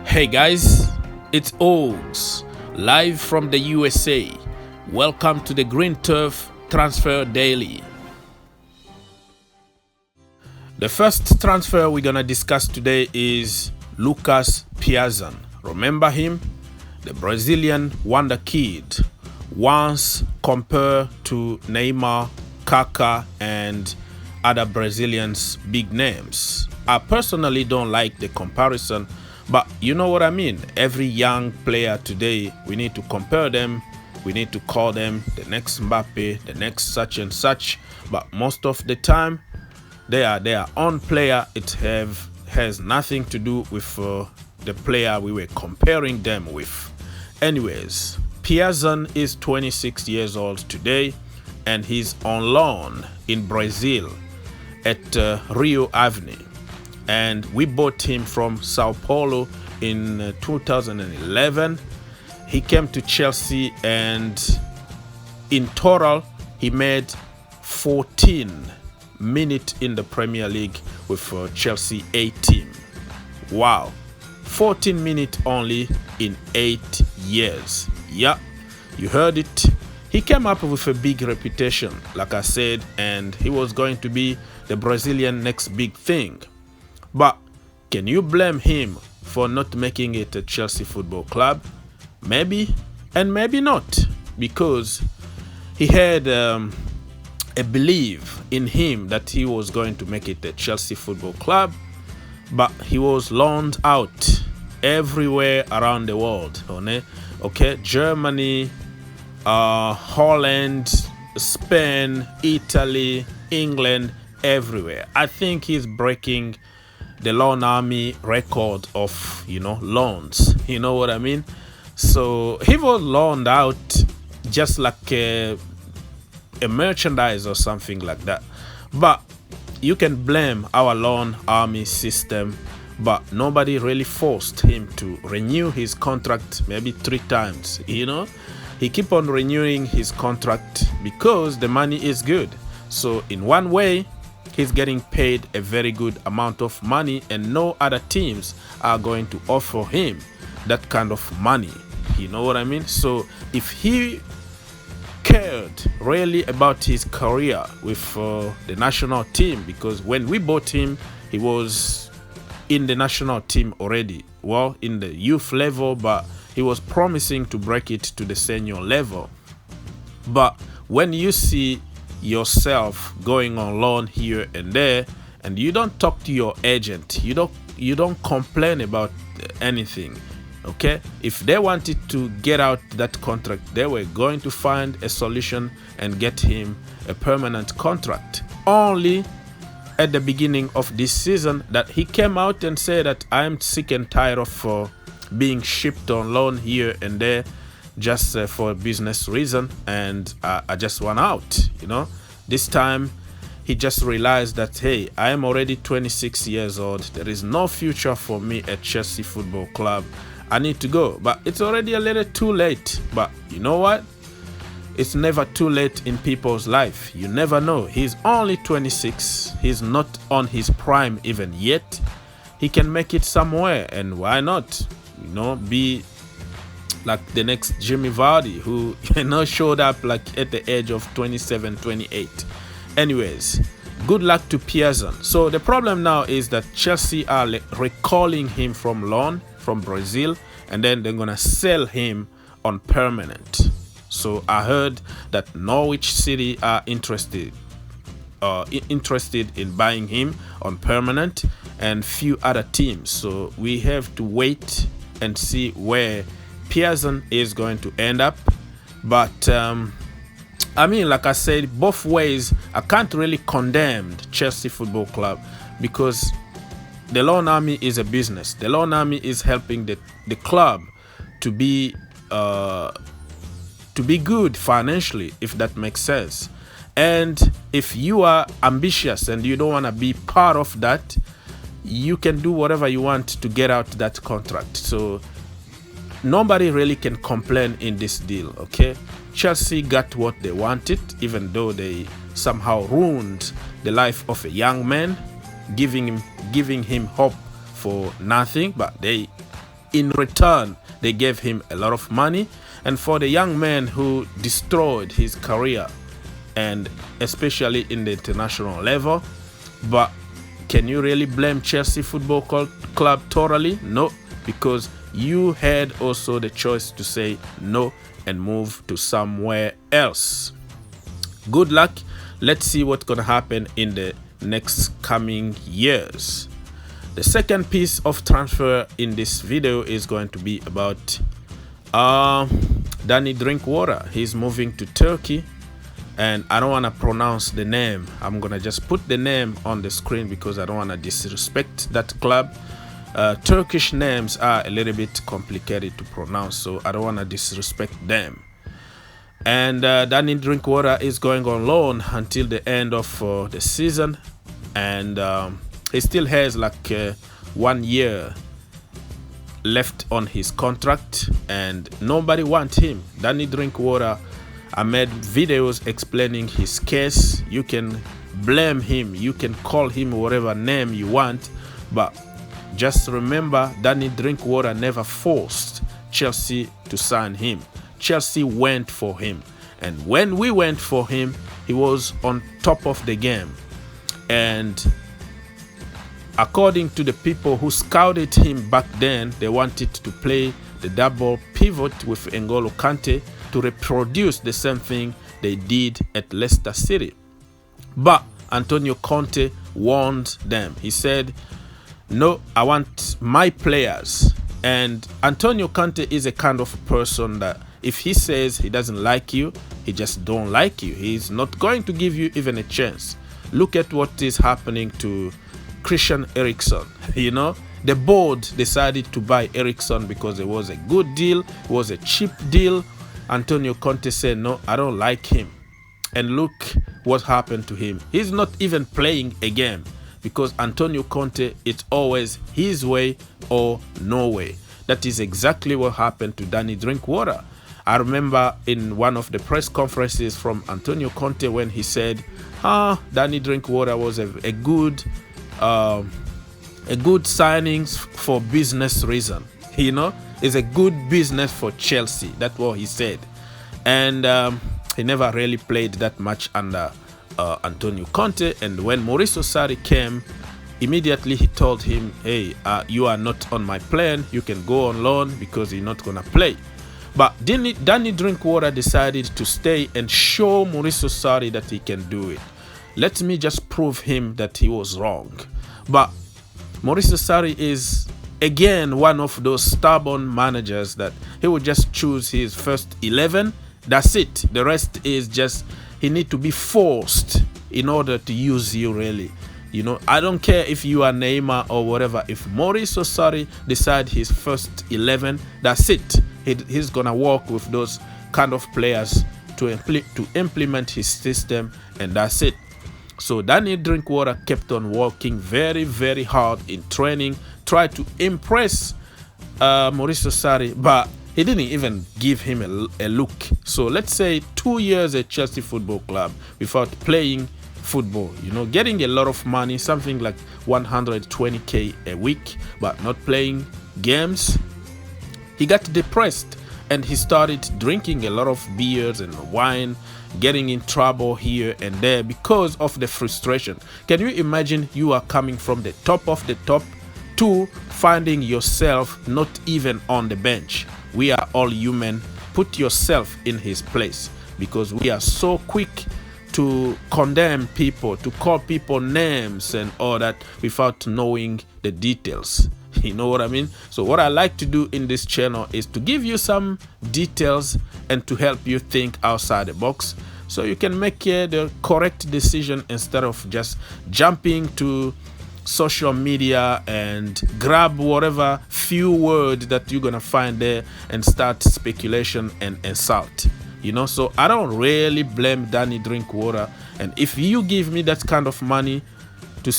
Hey guys, it's Oaks, live from the USA. Welcome to the Green Turf Transfer Daily. The first transfer we're gonna discuss today is Lucas Piazon. Remember him? The Brazilian wonder kid, once compared to Neymar, Kaká, and other Brazilians' big names. I personally don't like the comparison, but you know what I mean. Every young player today, we need to compare them. We need to call them the next Mbappe, the next such and such. But most of the time, they are their own player. It has nothing to do with the player we were comparing them with. Anyways, Piazon is 26 years old today, and he's on loan in Brazil at Rio Ave. And we bought him from Sao Paulo in 2011. He came to Chelsea, and in total, he made 14 minutes in the Premier League with Chelsea A team. Wow, 14 minutes only in 8 years. Yeah, you heard it. He came up with a big reputation, like I said, and he was going to be the Brazilian next big thing. But can you blame him for not making it a Chelsea Football Club? Maybe, and maybe not, because he had a belief in him that he was going to make it a Chelsea Football Club, but he was loaned out everywhere around the world. Okay, Germany, Holland, Spain, Italy, England, everywhere. I think he's breaking the loan army record of loans. You know what I mean? So he was loaned out just like a merchandise or something like that. But you can blame our loan army system, but nobody really forced him to renew his contract maybe 3 times. He keep on renewing his contract because the money is good. So in one way, he's getting paid a very good amount of money, and no other teams are going to offer him that kind of money. You know what I mean? So if he cared really about his career with the national team, because when we bought him, he was in the national team already, well, in the youth level, but he was promising to break it to the senior level. But when you see yourself going on loan here and there, and you don't talk to your agent, you don't complain about anything, okay? If they wanted to get out that contract, they were going to find a solution and get him a permanent contract. Only at the beginning of this season that he came out and said that I'm sick and tired of being shipped on loan here and there just for a business reason, and I just want out. This time he just realized that, hey, I am already 26 years old. There is no future for me at Chelsea Football Club. I need to go. But it's already a little too late. But you know what? It's never too late in people's life. You never know. He's only 26. He's not on his prime even yet. He can make it somewhere, and why not? Be like the next Jimmy Vardy, who showed up like at the age of 27, 28. Anyways, good luck to Piazon. So the problem now is that Chelsea are recalling him from loan from Brazil, and then they're gonna sell him on permanent. So I heard that Norwich City are interested in buying him on permanent, and few other teams. So we have to wait and see where Piazon is going to end up. But like I said, both ways, I can't really condemn Chelsea Football Club, because the loan army is a business. The loan army is helping the club to be good financially, if that makes sense. And if you are ambitious and you don't want to be part of that, you can do whatever you want to get out that contract. So nobody really can complain in this deal, okay? Chelsea got what they wanted, even though they somehow ruined the life of a young man, giving him hope for nothing, but they in return, they gave him a lot of money. And for the young man who destroyed his career, and especially in the international level, but can you really blame Chelsea Football Club totally? No, because you had also the choice to say no and move to somewhere else. Good luck. Let's see what's going to happen in the next coming years. The second piece of transfer in this video is going to be about Danny Drinkwater. He's moving to Turkey, and I don't want to pronounce the name. I'm going to just put the name on the screen because I don't want to disrespect that club. Turkish names are a little bit complicated to pronounce, so I don't want to disrespect them. And Danny Drinkwater is going on loan until the end of the season, and he still has like 1 year left on his contract, and nobody wants him. Danny Drinkwater, I made videos explaining his case. You can blame him, you can call him whatever name you want, but just remember, Danny Drinkwater never forced Chelsea to sign him. Chelsea went for him, and when we went for him, he was on top of the game. And according to the people who scouted him back then, they wanted to play the double pivot with N'Golo Kante to reproduce the same thing they did at Leicester City. But Antonio Conte warned them. He said, no, I want my players. And Antonio Conte is a kind of person that if he says he doesn't like you, he just don't like you. He's not going to give you even a chance. Look at what is happening to Christian Eriksen. You know, the board decided to buy Eriksen because it was a good deal, it was a cheap deal. Antonio Conte said, no, I don't like him. And look what happened to him. He's not even playing a game because Antonio Conte, it's always his way or no way. That is exactly what happened to Danny Drinkwater. I remember in one of the press conferences from Antonio Conte when he said, Danny Drinkwater was a good signings for business reason. You know, it's a good business for Chelsea. That's what he said. And he never really played that much under Antonio Conte. And when Mauricio Sarri came, immediately he told him, hey, you are not on my plan. You can go on loan because you're not going to play. But Danny Drinkwater decided to stay and show Mauricio Sarri that he can do it. Let me just prove him that he was wrong. But Mauricio Sarri is, again, one of those stubborn managers that he will just choose his first 11. That's it. The rest is just, he need to be forced in order to use you, really. You know, I don't care if you are Neymar or whatever. If Mauricio Sarri decide his first 11, that's it. He's gonna work with those kind of players to implement his system, and that's it. So Danny Drinkwater kept on working very, very hard in training, tried to impress Mauricio Sarri, but he didn't even give him a look. So let's say 2 years at Chelsea Football Club without playing football, you know, getting a lot of money, something like 120k a week, but not playing games. He got depressed and he started drinking a lot of beers and wine, getting in trouble here and there because of the frustration. Can you imagine you are coming from the top of the top to finding yourself not even on the bench? We are all human. Put yourself in his place, because we are so quick to condemn people, to call people names and all that without knowing the details. You know what I mean? So what I like to do in this channel is to give you some details and to help you think outside the box so you can make the correct decision instead of just jumping to social media and grab whatever few words that you're gonna find there and start speculation and insult. You know, so I don't really blame Danny Drinkwater, and if you give me that kind of money to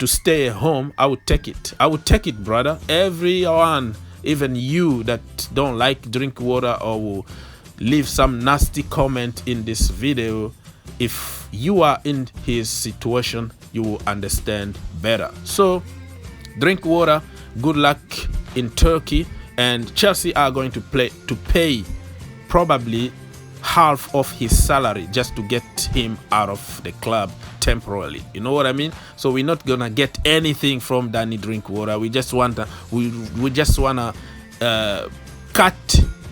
stay at home, I would take it. I would take it, brother. Everyone, even you that don't like Drinkwater or will leave some nasty comment in this video, if you are in his situation, you will understand better. So Drinkwater, good luck in Turkey, and Chelsea are going to pay probably half of his salary just to get him out of the club temporarily. You know what I mean? So we're not gonna get anything from Danny Drinkwater. We just wanna cut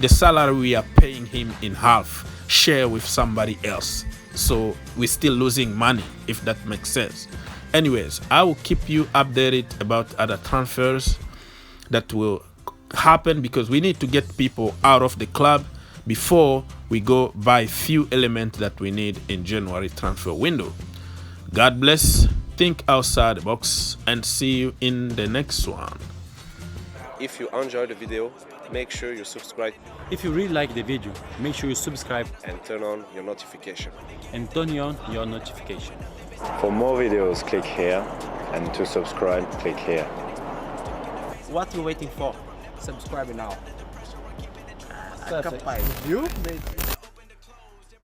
the salary we are paying him in half, share with somebody else. So we're still losing money, if that makes sense. Anyways, I will keep you updated about other transfers that will happen, because we need to get people out of the club before we go buy few elements that we need in January transfer window. God bless, think outside the box, and see you in the next one. If you enjoyed the video, make sure you subscribe If you really like the video, make sure you subscribe and turn on your notification. and turn on your notification. For more videos, click here, and to subscribe, click here. What you waiting for? Subscribe now. Perfect. You?